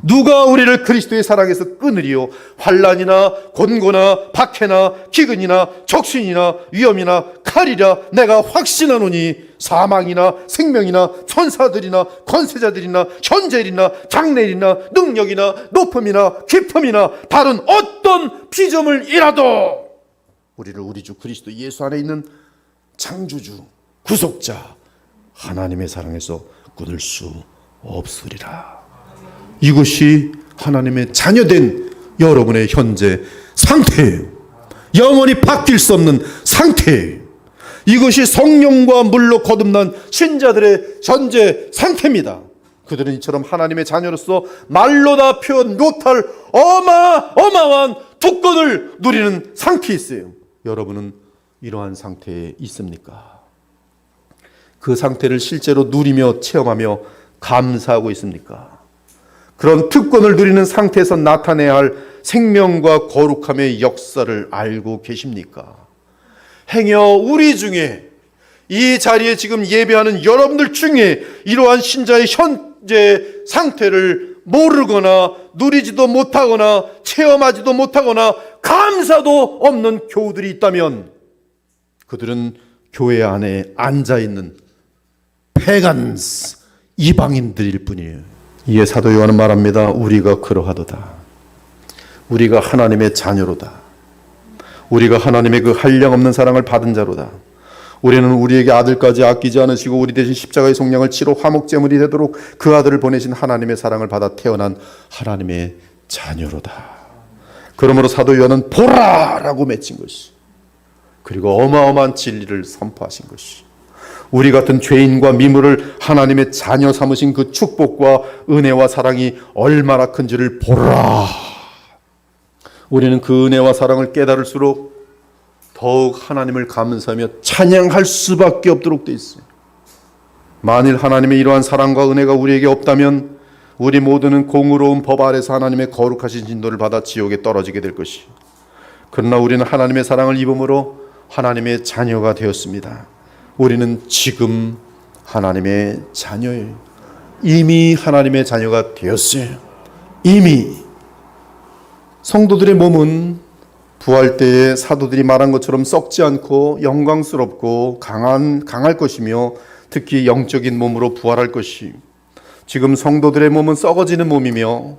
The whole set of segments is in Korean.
누가 우리를 그리스도의 사랑에서 끊으리요? 환난이나 곤고나 박해나 기근이나 적신이나 위험이나 칼이라. 내가 확신하노니 사망이나 생명이나 천사들이나 권세자들이나 현재일이나 장래일이나 능력이나 높음이나 깊음이나 다른 어떤 피조물이라도 우리를 우리 주 그리스도 예수 안에 있는 창조주 구속자 하나님의 사랑에서 끊을 수 없으리라. 이것이 하나님의 자녀된 여러분의 현재 상태예요. 영원히 바뀔 수 없는 상태예요. 이것이 성령과 물로 거듭난 신자들의 현재 상태입니다. 그들은 이처럼 하나님의 자녀로서 말로 다 표현 못할 어마어마한 특권을 누리는 상태에 있어요. 여러분은 이러한 상태에 있습니까? 그 상태를 실제로 누리며 체험하며 감사하고 있습니까? 그런 특권을 누리는 상태에서 나타내야 할 생명과 거룩함의 역사를 알고 계십니까? 행여 우리 중에 이 자리에 지금 예배하는 여러분들 중에 이러한 신자의 현재 상태를 모르거나 누리지도 못하거나 체험하지도 못하거나 감사도 없는 교우들이 있다면 그들은 교회 안에 앉아있는 패간스 이방인들일 뿐이에요. 이에 사도 요한은 말합니다. 우리가 그러하도다. 우리가 하나님의 자녀로다. 우리가 하나님의 그 한량없는 사랑을 받은 자로다. 우리는 우리에게 아들까지 아끼지 않으시고 우리 대신 십자가의 속량을 치러 화목제물이 되도록 그 아들을 보내신 하나님의 사랑을 받아 태어난 하나님의 자녀로다. 그러므로 사도 요한은 보라라고 맺힌 것이, 그리고 어마어마한 진리를 선포하신 것이, 우리 같은 죄인과 미물을 하나님의 자녀 삼으신 그 축복과 은혜와 사랑이 얼마나 큰지를 보라. 우리는 그 은혜와 사랑을 깨달을수록 더욱 하나님을 감사하며 찬양할 수밖에 없도록 돼 있어요. 만일 하나님의 이러한 사랑과 은혜가 우리에게 없다면 우리 모두는 공의로운 법 아래서 하나님의 거룩하신 진노를 받아 지옥에 떨어지게 될 것이. 그러나 우리는 하나님의 사랑을 입음으로 하나님의 자녀가 되었습니다. 우리는 지금 하나님의 자녀예요. 이미 하나님의 자녀가 되었어요. 이미. 성도들의 몸은 부활 때에 사도들이 말한 것처럼 썩지 않고 영광스럽고 강할 것이며 특히 영적인 몸으로 부활할 것이, 지금 성도들의 몸은 썩어지는 몸이며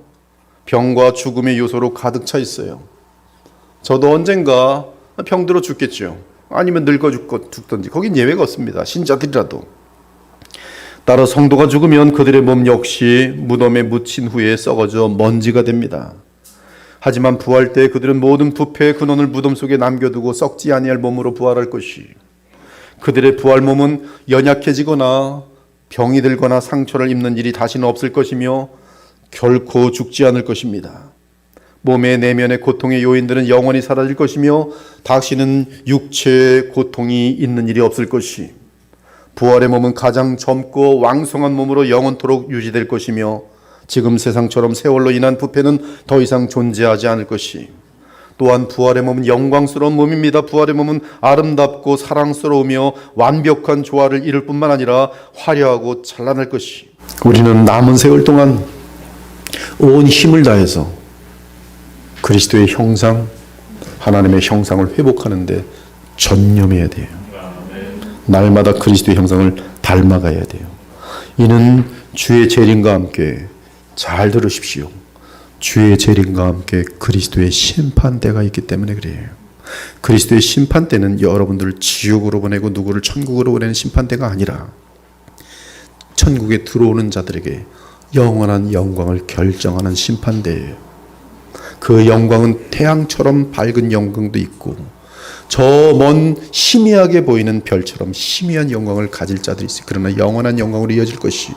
병과 죽음의 요소로 가득 차 있어요. 저도 언젠가 병들어 죽겠죠. 아니면 늙어 죽든지, 거긴 예외가 없습니다. 신자들이라도. 따라 성도가 죽으면 그들의 몸 역시 무덤에 묻힌 후에 썩어져 먼지가 됩니다. 하지만 부활 때 그들은 모든 부패의 근원을 무덤 속에 남겨두고 썩지 아니할 몸으로 부활할 것이, 그들의 부활 몸은 연약해지거나 병이 들거나 상처를 입는 일이 다시는 없을 것이며 결코 죽지 않을 것입니다. 몸의 내면의 고통의 요인들은 영원히 사라질 것이며 다시는 육체의 고통이 있는 일이 없을 것이, 부활의 몸은 가장 젊고 왕성한 몸으로 영원토록 유지될 것이며 지금 세상처럼 세월로 인한 부패는 더 이상 존재하지 않을 것이, 또한 부활의 몸은 영광스러운 몸입니다. 부활의 몸은 아름답고 사랑스러우며 완벽한 조화를 이룰 뿐만 아니라 화려하고 찬란할 것이, 우리는 남은 세월 동안 온 힘을 다해서 그리스도의 형상, 하나님의 형상을 회복하는 데 전념해야 돼요. 날마다 그리스도의 형상을 닮아가야 돼요. 이는 주의 재림과 함께, 잘 들으십시오, 주의 재림과 함께 그리스도의 심판대가 있기 때문에 그래요. 그리스도의 심판대는 여러분들을 지옥으로 보내고 누구를 천국으로 보내는 심판대가 아니라 천국에 들어오는 자들에게 영원한 영광을 결정하는 심판대예요. 그 영광은 태양처럼 밝은 영광도 있고 저 먼 희미하게 보이는 별처럼 희미한 영광을 가질 자들이 있어요. 그러나 영원한 영광으로 이어질 것이,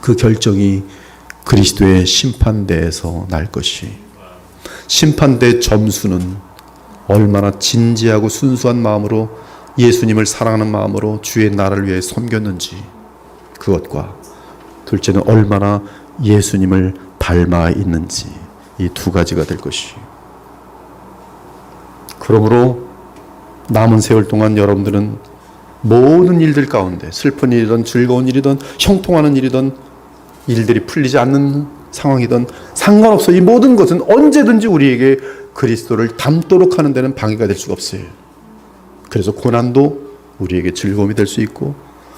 그 결정이 그리스도의 심판대에서 날 것이, 심판대 점수는 얼마나 진지하고 순수한 마음으로 예수님을 사랑하는 마음으로 주의 나라를 위해 섬겼는지, 그것과 둘째는 얼마나 예수님을 닮아 있는지, 이 두 가지가 될 것이. 그러므로 남은 세월 동안 여러분들은 모든 일들 가운데, 슬픈 일이든 즐거운 일이든 형통하는 일이든 일들이 풀리지 않는 상황이든 상관없어. 이 모든 것은 언제든지 우리에게 그리스도를 닮도록 하는 데는 방해가 될 수가 없어요. 그래서 고난도 우리에게 즐거움이 될 수 있고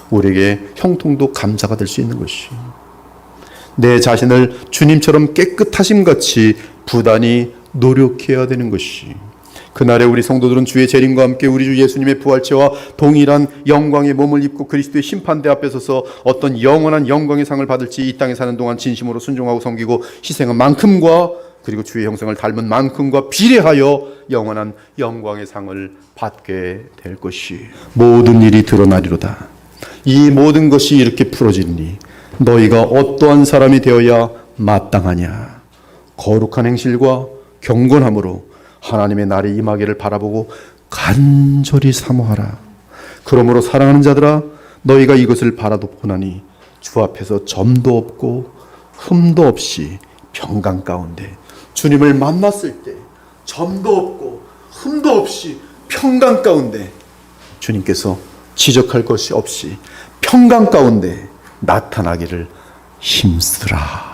우리에게 형통도 감사가 될 수 있는 것이, 내 자신을 주님처럼 깨끗하심같이 부단히 노력해야 되는 것이, 그날에 우리 성도들은 주의 재림과 함께 우리 주 예수님의 부활체와 동일한 영광의 몸을 입고 그리스도의 심판대 앞에 서서 어떤 영원한 영광의 상을 받을지, 이 땅에 사는 동안 진심으로 순종하고 섬기고 희생한 만큼과 그리고 주의 형상을 닮은 만큼과 비례하여 영원한 영광의 상을 받게 될 것이, 모든 일이 드러나리로다. 이 모든 것이 이렇게 풀어지니 너희가 어떠한 사람이 되어야 마땅하냐? 거룩한 행실과 경건함으로 하나님의 날이 임하기를 바라보고 간절히 사모하라. 그러므로 사랑하는 자들아, 너희가 이것을 바라보나니 주 앞에서 점도 없고 흠도 없이 평강 가운데, 주님을 만났을 때 점도 없고 흠도 없이 평강 가운데, 주님께서 지적할 것이 없이 평강 가운데 나타나기를 힘쓰라.